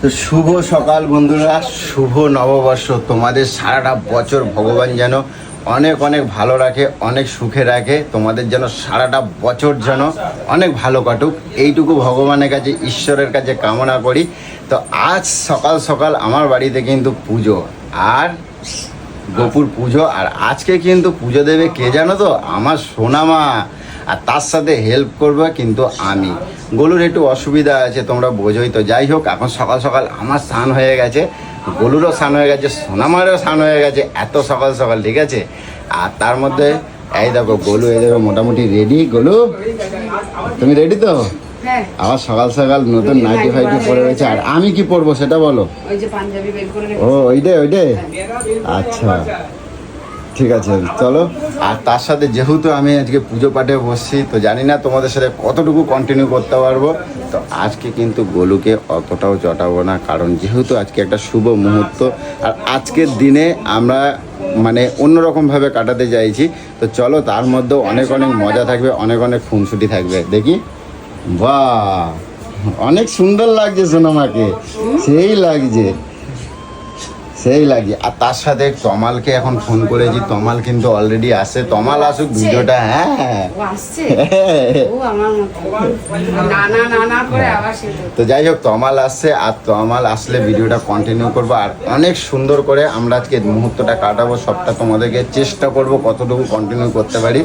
তো শুভ সকাল বন্ধুরা, শুভ নববর্ষ। তোমাদের সারাটা বছর ভগবান যেন অনেক অনেক ভালো রাখে, অনেক সুখে রাখে। তোমাদের যেন সারাটা বছর যেন অনেক ভালো কাটুক, এইটুকু ভগবানের কাছে, ঈশ্বরের কাছে কামনা করি। তো আজ সকাল সকাল আমার বাড়িতে কিন্তু পুজো, আর গোপুর পুজো। আর আজকে কিন্তু পুজো দেবে কে জানো তো? আমার সোনামা। আর তার সাথে হেল্প করবে কিন্তু আমি। গলুর একটু অসুবিধা আছে, তোমরা বোঝোই তো। যাই হোক, এখন সকাল সকাল আমার স্নান হয়ে গেছে, গলুরও স্নান হয়ে গেছে, সোনামারও স্নান হয়ে গেছে, এত সকাল সকাল, ঠিক আছে। আর তার মধ্যে এই দেখো গলু, এই দেখো মোটামুটি রেডি। গলু, তুমি রেডি তো? আবার সকাল সকাল নতুন নাইটি ফাইটি পরে রয়েছে। আর আমি কি পরবো সেটা বলো। ও ওইটাই। আচ্ছা, ঠিক আছে, চলো। আর তার সাথে যেহেতু আমি আজকে পুজো পাঠে বসছি, তো জানি না তোমাদের সাথে কতটুকু কন্টিনিউ করতে পারবো। তো আজকে কিন্তু গোলুকে অতটাও চটাবো না, কারণ যেহেতু আজকে একটা শুভ মুহূর্ত। আর আজকের দিনে আমরা মানে অন্যরকমভাবে কাটাতে চাইছি। তো চলো, তার মধ্যেও অনেক অনেক মজা থাকবে, অনেক অনেক খুনসুটি থাকবে। দেখি, বাহ, অনেক সুন্দর লাগছে সোনামাকে, সেই লাগছে। আর তার সাথে তমালকে এখন ফোন করেছি, তমাল কিন্তু অলরেডি আসে। তমাল আসুক, ভিডিওটা তো যাই হোক, তমাল আসছে। আর তমাল আসলে ভিডিওটা কন্টিনিউ করবো, আর অনেক সুন্দর করে আমরা আজকে মুহূর্তটা কাটাবো। সবটা তোমাদেরকে চেষ্টা করবো কতটুকু কন্টিনিউ করতে পারি।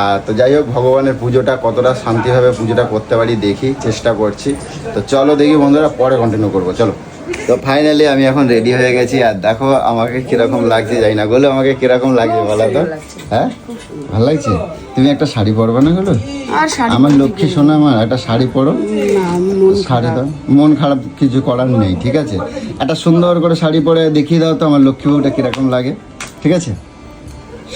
আর তো যাই হোক, ভগবানের পুজোটা কতটা শান্তিভাবে পুজোটা করতে পারি দেখি, চেষ্টা করছি। তো চলো দেখি বন্ধুরা, পরে কন্টিনিউ করবো, চলো। তো ফাইনালি আমি এখন রেডি হয়ে গেছি। আর দেখো আমাকে কিরকম লাগছে, যাই না বলে আমাকে কিরকম লাগছে বলো তো? হ্যাঁ, ভালো লাগছে। তুমি একটা শাড়ি পরবে না বলো? আমার লক্ষ্মী সোনা, আমার একটা শাড়ি পরো। শাড়ি দাও, মন খারাপ কিছু করার নেই, ঠিক আছে। একটা সুন্দর করে শাড়ি পরে দেখিয়ে দাও তো আমার লক্ষ্মী বউটা কিরকম লাগে, ঠিক আছে।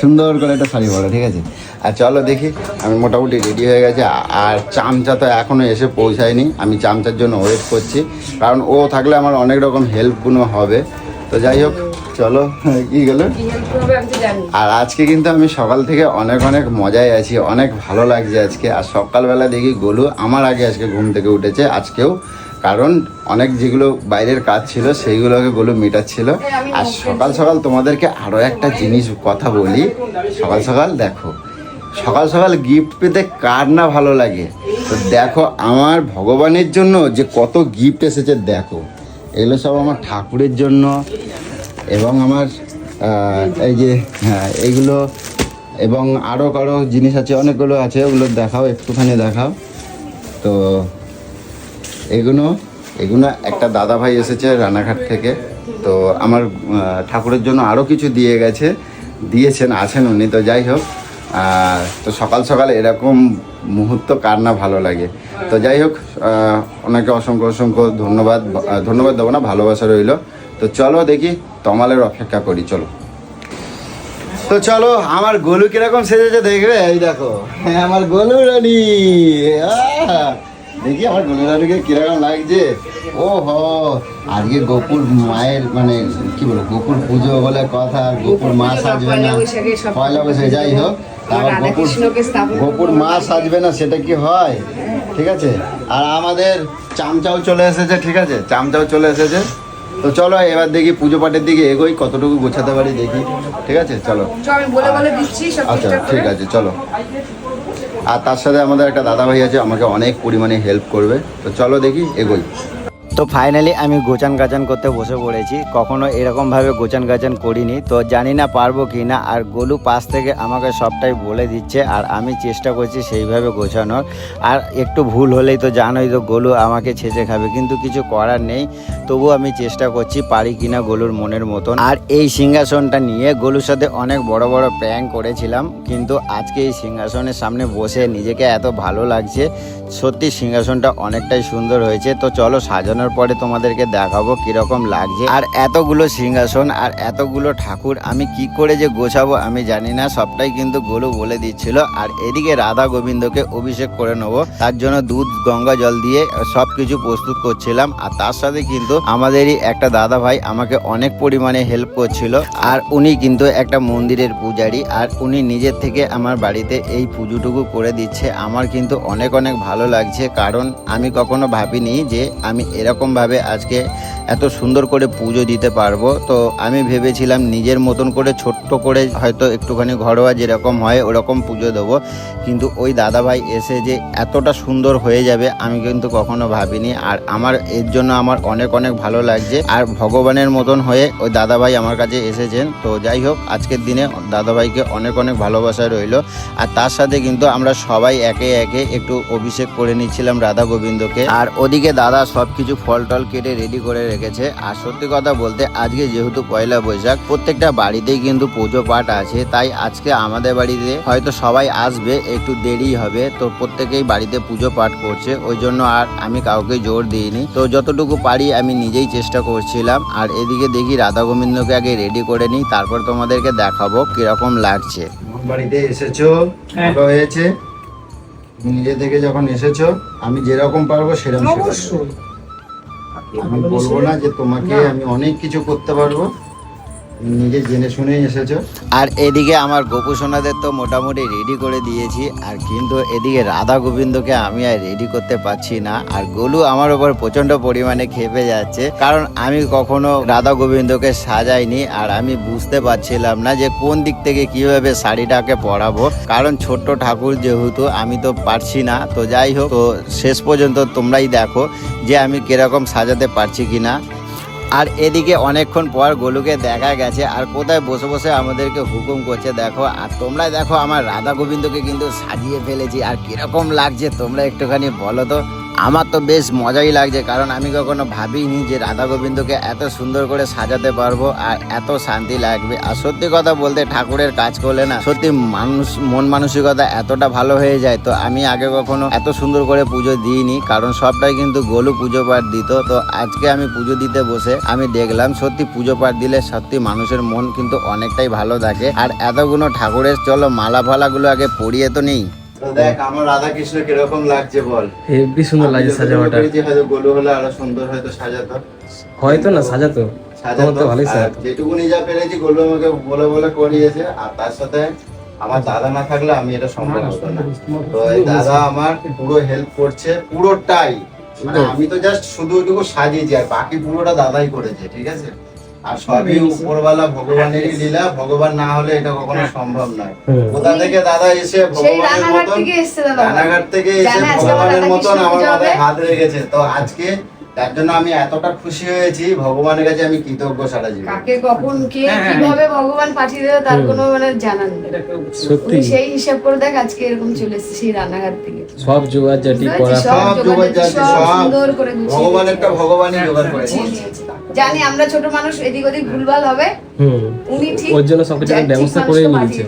সুন্দর করে একটা শাড়ি পরো, ঠিক আছে। আর চলো দেখি, আমি মোটামুটি রেডি হয়ে গেছে। আর চামচা তো এখনও এসে পৌঁছায়নি, আমি চামচার জন্য ওয়েট করছি, কারণ ও থাকলে আমার অনেক রকম হেল্পগুলো হবে। তো যাই হোক, চলো। কি গেলো? আর আজকে কিন্তু আমি সকাল থেকে অনেক অনেক মজায় আছি, অনেক ভালো লাগছে আজকে। আর সকালবেলা দেখি গোলু আমার আগে আজকে ঘুম থেকে উঠেছে আজকেও, কারণ অনেক যেগুলো বাইরের কাজ ছিল সেইগুলোকে গোলু মেটাচ্ছিল। আর সকাল সকাল তোমাদেরকে আরও একটা জিনিস কথা বলি, সকাল সকাল দেখো, সকাল সকাল গিফট পেতে কার না ভালো লাগে। তো দেখো আমার ভগবানের জন্য যে কত গিফট এসেছে, দেখো এগুলো সব আমার ঠাকুরের জন্য, এবং আমার এই যে এইগুলো, এবং আরও কারো জিনিস আছে, অনেকগুলো আছে, ওগুলো দেখাও, একটুখানি দেখাও। তো এগুলো একটা দাদা ভাই এসেছে রানাঘাট থেকে। তো আমার ঠাকুরের জন্য আরও কিছু দিয়েছেন আছেন উনি। তো যাই হোক, তো সকাল সকাল এরকম মুহূর্ত কার না ভালো লাগে। তো যাই হোক, ওনাকে অসংখ্য অসংখ্য ধন্যবাদ দেবো না, ভালোবাসা রইল। তো চলো দেখি, তমালের অপেক্ষা করি, চলো। তো চলো, আমার গোলু কিরকম সেজেছে দেখবে। এই দেখো, আমার গোলু রানী, দেখি আমার গোলু রানীকে কিরকম লাগছে। ও হো, আজকে গোপুর মায়ের মানে কি বলবো, গোপুর পুজো বলে কথা। আর গোপুর মা সাজবে না, পয়লা বৈশাখে। যাই হোক, আবার গোপুর মা সাজবে না, সেটা কি হয়? ঠিক আছে। আর আমাদের চামচাও চলে এসেছে, ঠিক আছে, চামচাও চলে এসেছে। তো চলো এবার দেখি পুজো পাঠের দিকে এগোই, কতটুকু গোছাতে পারি দেখি, ঠিক আছে, চলো। আচ্ছা, ঠিক আছে, চলো। আর তার সাথে আমাদের একটা দাদা ভাই আছে, আমাকে অনেক পরিমাণে হেল্প করবে। তো চলো দেখি, এগোই। তো ফাইনালি আমি গোছান গাছান করতে বসে পড়েছি। কখনো এরকমভাবে গোছান গাছান করিনি, তো জানি না পারবো কি না। আর গোলু পাশ থেকে আমাকে সবটাই বলে দিচ্ছে, আর আমি চেষ্টা করছি সেইভাবে গোছানোর। আর একটু ভুল হলেই তো জানোই তো, গোলু আমাকে ছেঁচে খাবে, কিন্তু কিছু করার নেই। তবু আমি চেষ্টা করছি পারি কিনা গোলুর মনের মতন। আর এই সিংহাসনটা নিয়ে গোলুর সাথে অনেক বড় বড় প্র্যাঙ্ক করেছিলাম, কিন্তু আজকে এই সিংহাসনের সামনে বসে নিজেকে এত ভালো লাগছে। সত্যি সিংহাসনটা অনেকটাই সুন্দর হয়েছে। তো চলো, সাজানোর পরে তোমাদেরকে দেখাবো কিরকম লাগছে। আর এতগুলো সিংহাসন আর এতগুলো ঠাকুর আমি কি করে যে গোছাবো আমি জানি না, সবটাই কিন্তু গোলু বলে দিচ্ছিল। আর এদিকে রাধা গোবিন্দকে অভিষেক করে নেবো, তার জন্য দুধ গঙ্গা জল দিয়ে সবকিছু প্রস্তুত করছিলাম। আর তার সাথে কিন্তু আমাদেরই একটা দাদা ভাই আমাকে অনেক পরিমাণে হেল্প করছিল। আর উনি কিন্তু একটা মন্দিরের পূজারী, আর উনি নিজের থেকে আমার বাড়িতে এই পুজোটুকু করে দিচ্ছে। আমার কিন্তু অনেক অনেক ভালো লাগছে, কারণ আমি কখনো ভাবিনি যে আমি এরকম কীরকমভাবে আজকে এত সুন্দর করে পুজো দিতে পারবো। তো আমি ভেবেছিলাম নিজের মতন করে ছোট্ট করে হয়তো একটুখানি ঘরোয়া যেরকম হয় ওরকম পুজো দেবো, কিন্তু ওই দাদাভাই এসে যে এতটা সুন্দর হয়ে যাবে আমি কিন্তু কখনো ভাবিনি। আর আমার এর জন্য আমার অনেক অনেক ভালো লাগছে, আর ভগবানের মতন হয়ে ওই দাদাভাই আমার কাছে এসেছেন। তো যাই হোক, আজকের দিনে দাদাভাইকে অনেক অনেক ভালোবাসা রইল। আর তার সাথে কিন্তু আমরা সবাই একে একে একটু অভিষেক করে নিচ্ছিলাম রাধা গোবিন্দকে। আর ওদিকে দাদা সব কিছু ফল টল কেটে রেডি করে রেখেছে। আর সত্যি কথা বলতে আজকে যেহেতু পয়লা বৈশাখ, প্রত্যেকটা বাড়িতেই কিন্তু পুজো পাঠ আছে, তাই আজকে আমাদের বাড়িতে হয়তো সবাই আসবে, একটু দেরি হবে। তো প্রত্যেকেই বাড়িতে পুজো পাঠ করছে, ওই জন্য আর আমি কাউকে জোর দিইনি। তো যতটুকু পারি আমি নিজেই চেষ্টা করছিলাম। আর এদিকে দেখি রাধা গোবিন্দকে আগে রেডি করে নিই, তারপর তোমাদেরকে দেখাবো কিরকম লাগছে। বাড়িতে এসেছো, ভালো হয়েছে। নিজে থেকে যখন এসেছো, আমি যেরকম পারবো সেরকম আমি বলবো না যে তোমাকে আমি অনেক কিছু করতে পারবো, নিজে জেনে শুনেই এসেছো। আর এদিকে আমার গোপু সোনাদের তো মোটামুটি রেডি করে দিয়েছি, আর কিন্তু এদিকে রাধা গোবিন্দকে আমি আর রেডি করতে পারছি না। আর গোলু আমার উপর প্রচন্ড পরিমাণে খেপে যাচ্ছে, কারণ আমি কখনো রাধা গোবিন্দকে সাজাইনি। আর আমি বুঝতে পারছিলাম না যে কোন দিক থেকে কিভাবে শাড়িটাকে পরাবো, কারণ ছোট্ট ঠাকুর যেহেতু আমি তো পারছি না। তো যাই হোক, তো শেষ পর্যন্ত তোমরাই দেখো যে আমি কিরকম সাজাতে পারছি কিনা। আর এদিকে অনেকক্ষণ পর গোলুকে দেখা গেছে, আর কোথায় বসে বসে আমাদেরকে হুকুম করছে দেখো। আর তোমরা দেখো আমার রাধা গোবিন্দকে কিন্তু সাজিয়ে ফেলেছি, আর কিরকম লাগছে তোমরা একটুখানি বলো তো। আমার তো বেশ মজাই লাগছে, কারণ আমি কখনো ভাবিনি যে রাধা গোবিন্দকে এত সুন্দর করে সাজাতে পারবো আর এত শান্তি লাগবে। আর সত্যি কথা বলতে ঠাকুরের কাজ করলে না সত্যি মানুষ মন মানসিকতা এতটা ভালো হয়ে যায়। তো আমি আগে কখনো এত সুন্দর করে পুজো দিইনি, কারণ সবটাই কিন্তু গোলু পুজো পাঠ দিত। তো আজকে আমি পুজো দিতে বসে আমি দেখলাম সত্যি পুজো পাঠ দিলে সত্যি মানুষের মন কিন্তু অনেকটাই ভালো থাকে। আর এতগুলো ঠাকুরের চলো মালা ফালাগুলো আগে পরিয়ে তো নেই। দেখ আমার রাধা কৃষ্ণ কিরকম লাগছে বল। হেভি সুন্দর লাগছে সাজানোটা। হয়তো গোলু হলে আরো সুন্দর হয়তো সাজাতো, হয়তো না সাজাতো তো ভালোই সাজাতো। যেটুকুনি যা পেরেছি গোলু আমাকে বলে বলে করিয়েছে। আর তার সাথে আমার দাদা না থাকলে আমি এটা সম্ভব হতো না। তো এই দাদা আমার পুরো হেল্প করছে, পুরোটাই। মানে আমি তো জাস্ট শুধু ওইটুকু সাজিয়েছি, আর বাকি পুরোটা দাদাই করেছে, ঠিক আছে। আর সবই উপরওয়ালা ভগবানেরই লীলা, ভগবান না হলে এটা কখনো সম্ভব নয়। কোথা থেকে দাদা এসে ভগবানের মতন, রানাঘাট থেকে এসে ভগবানের মতন আমার মাথায় হাত রেখেছে। তো আজকে তার জন্য আমি এতটা খুশি হয়েছি, ভগবানের কাছে আমি কৃতজ্ঞ সারা জীবন। কাকে কখন কে কিভাবে ভগবান পাঠিয়ে দেবে তার কোনো মানে জানা নেই। সত্যি সেই হিসাব করে দেখ আজকে এরকম চলে এসেছে সেই রান্নাঘর থেকে। সব জোগাড় জাতি করা, সব জোগাড় জাতি সব সুন্দর করে ভগবান একটা ভগবানই জোগাড় করেছে। জানি আমরা ছোট মানুষ এদিক ওদিক ভুলভাল হবে, উনি ঠিক ওর জন্য সবকিছু ব্যবস্থা করে নিয়েছে।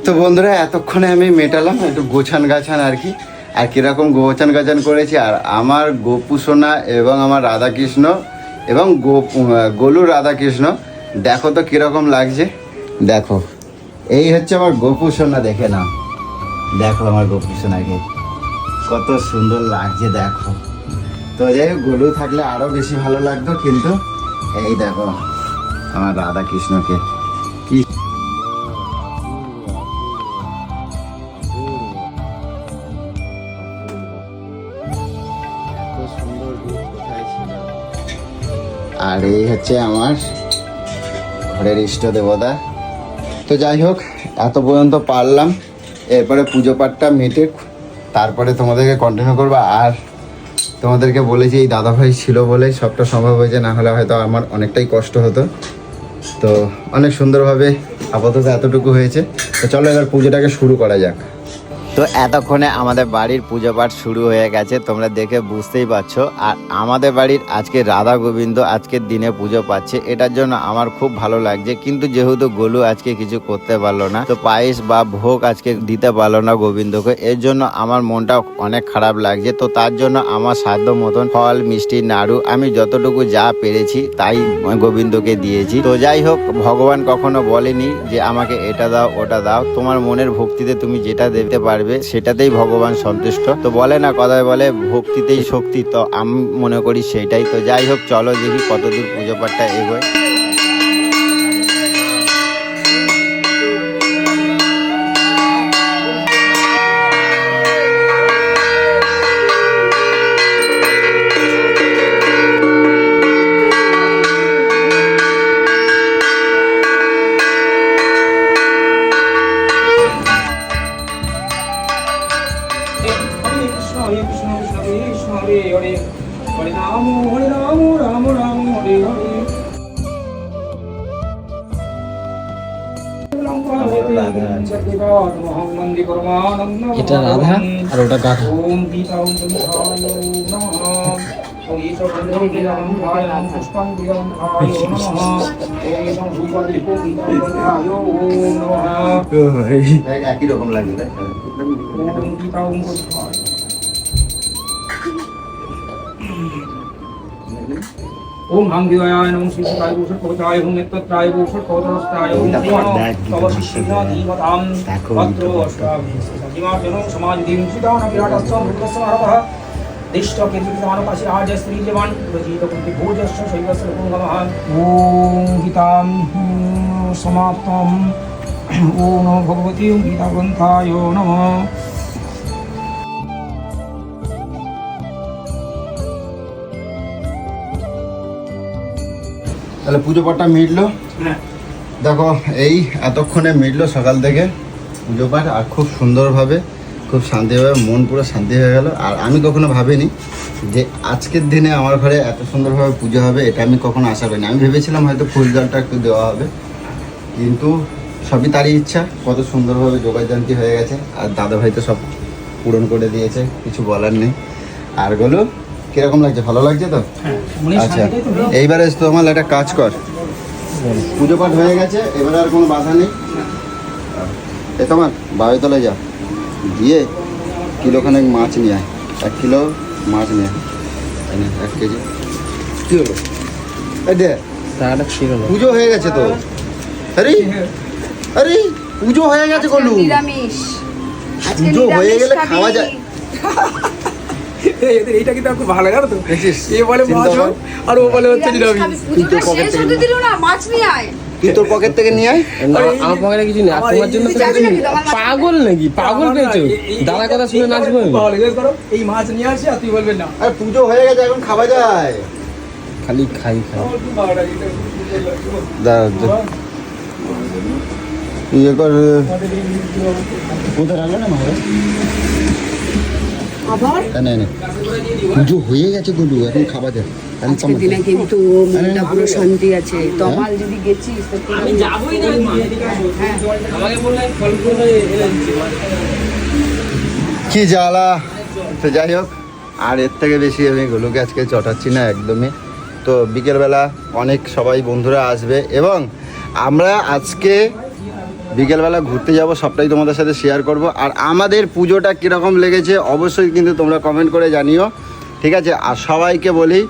তো বন্ধুরা এতক্ষণে আমি মেটালাম একটু গোছান গাছান আর কি। আর কিরকম গোছান গাছান করেছি। আর আমার গোপু সোনা এবং আমার রাধাকৃষ্ণ এবং গোলু রাধাকৃষ্ণ দেখো তো কিরকম লাগছে। দেখো এই হচ্ছে আমার গোপু সোনা, দেখে নাও। দেখো আমার গোপু সোনাকে কত সুন্দর লাগছে দেখো। তো যাই হোক, গোলু থাকলে আরো বেশি ভালো লাগতো, কিন্তু এই দেখো আমার রাধাকৃষ্ণকে কি আর এই হচ্ছে আমার ঘরের ইষ্ট দেবতা। তো যাই হোক, এত পর্যন্ত পারলাম, এরপরে পুজো পাঠটা মিটে তারপরে তোমাদেরকে কন্টিনিউ করবো। আর তোমাদেরকে বলেছি এই দাদাভাই ছিল বলেই সবটা সম্ভব হয়েছে, না হলে হয়তো আমার অনেকটাই কষ্ট হতো। তো অনেক সুন্দরভাবে আপাতত এতটুকু হয়েছে। তো চলো এবার পুজোটাকে শুরু করা যাক। তো এতক্ষণে আমাদের বাড়ির পুজো পাঠ শুরু হয়ে গেছে, তোমরা দেখে বুঝতেই পারছো। আর আমাদের বাড়ির আজকে রাধা গোবিন্দ আজকের দিনে পুজো পাচ্ছে, এটার জন্য আমার খুব ভালো লাগছে। কিন্তু যেহেতু গোলু আজকে কিছু করতে পারলো না, তো পায়েস বা ভোগ আজকে দিতে পারলো না গোবিন্দকে, এর জন্য আমার মনটা অনেক খারাপ লাগছে। তো তার জন্য আমার সাধ্য মতন ফল মিষ্টি নাড়ু আমি যতটুকু যা পেরেছি তাই গোবিন্দকে দিয়েছি। তো যাই হোক, ভগবান কখনো বলেনি যে আমাকে এটা দাও ওটা দাও, তোমার মনের ভক্তিতে তুমি যেটা দিতে পারবে সেটাতেই ভগবান সন্তুষ্ট। তো বলে না কথায় বলে ভক্তিতেই শক্তি, তো আমি মনে করি সেইটাই। তো যাই হোক, চলো দেখি কতদূর পুজো পাঠটা এগোয়। হরে কৃষ্ণ কৃষ্ণ কৃষ্ণ হরে হরে হরে রাম রাম রাম হরে হরে এটা রাধা আর ওটা গাধা। ওম গীতা ওম গীতায় নমঃ ওম ঈশো গন্ধর্বীরাম ভায়াম পুষ্পং বিরাম ভায় নমঃ ওম ঈশো সুপন্দিপো গীতায় ওম নমঃ একই রকম লাগে তাই ওম গীতা ওম গীতায় ओम हम दिवायाय नमः श्री शिवाय भूषण कवचाय ओम नेत्रत्राय भूषण कवचस्त्राय ओम तव शिष्णा धीमतां भद्रो अष्टामी सजीवा जनो समाज दीन सुदान विराटस्व मृतस्वरवः दिष्ट केतुमानपाशी राज स्त्री जवान प्रजीत कुंती भोजस्य शैवस्य नमः ओम गीतां समाप्तम् ओम नमो भगवती गीता ग्रंथाय नमः তাহলে পুজো পাঠটা মিটলো। দেখো এই এতক্ষণে মিটলো সকাল থেকে পুজো পাঠ, আর খুব সুন্দরভাবে খুব শান্তিভাবে মন পুরো শান্তি হয়ে গেল। আর আমি কখনো ভাবিনি যে আজকের দিনে আমার ঘরে এত সুন্দরভাবে পুজো হবে, এটা আমি কখনো আশা করিনি। আমি ভেবেছিলাম হয়তো ফুল জলটা একটু দেওয়া হবে, কিন্তু সবই তারই ইচ্ছা। কত সুন্দরভাবে যোগাযান্তি হয়ে গেছে, আর দাদা ভাই তো সব পূরণ করে দিয়েছে, কিছু বলার নেই। আর গুলো কিরকম লাগছে? ভালো লাগছে তো? আচ্ছা, এইবারে তোমার একটা কাজ কর, পুজো পাঠ হয়ে গেছে, এবারে আর কোনো বাধা নেই। এ তোমার বাড়িতলায় যা, গিয়ে কিলোখানেক মাছ নিয়ে আয়, 1 কিলো মাছ নিয়ে আয়, 1 কেজি। কী হলো? টাকাটা ছিল না। পুজো হয়ে গেছে তো। আরে আরে পুজো হয়ে গেছে গলু, নিরামিষ আজকে পুজো হয়ে নিরামিষ গেলে খাবি। খাওয়া যায়। এইটা কিন্তু খুব ভালো লাগে তো। দেখছিস? এ বলে মাছ চিন্তা হোক, আর ও বলে হচ্ছে নিরামিষ নিরামিষ। খাবি। পুজোটা পকেট শেষ থেকে হতে দিল না, মাছ নিয়ে আয়। তুই তোর পকেট থেকে নিয়ে আয়। না, আমার পকেটে কিছু নেই, আর তোমার জন্য তো তুই যাবি কিছু নাকি? নেই। তোমার মাছ- পাগল নাকি? পাগল পেয়েছো? দাদা কথা শুনে নাচবো আমি? ভালো জিজ্ঞেস করো, এই মাছ নিয়ে আসি আর তুই বলবেন না। আর পুজো হয়ে গেছে, এখন খাওয়া যায়। খালি খাই খাই। আমার খুব ভালো লাগে এটা। ইয়ে কর, কোথায় রাখলে না মারে? আবার না না, পুজো হয়ে গেছে গলু, এখন খাওয়া যায়। এখন আজকের দিনে কিন্তু মনটা পুরো শান্তি আছে। তমাল যদি গেছিস তো আমি যাবোই না, হ্যাঁ আমাকে বললেন ফল করে এনে দিচ্ছি। কি জ্বালা। তো যাই হোক, আর এর থেকে বেশি আমি গলুকে আজকে চটাচ্ছি না একদমই। তো বিকেলবেলা অনেক সবাই বন্ধুরা আসবে, এবং আমরা আজকে বিকেলবেলা ঘুরতে যাব, সবটাই তোমাদের সাথে শেয়ার করব। আর আমাদের পুজোটা কীরকম লেগেছে অবশ্যই কিন্তু তোমরা কমেন্ট করে জানিও, ঠিক আছে? আর সবাইকে বলি,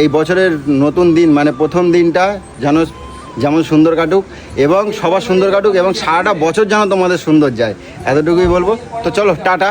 এই বছরের নতুন দিন মানে প্রথম দিনটা যেমন সুন্দর কাটুক, এবং সবার সুন্দর কাটুক, এবং সারাটা বছর যেন তোমাদের সুন্দর যায়, এতটুকুই বলবো। তো চলো, টাটা।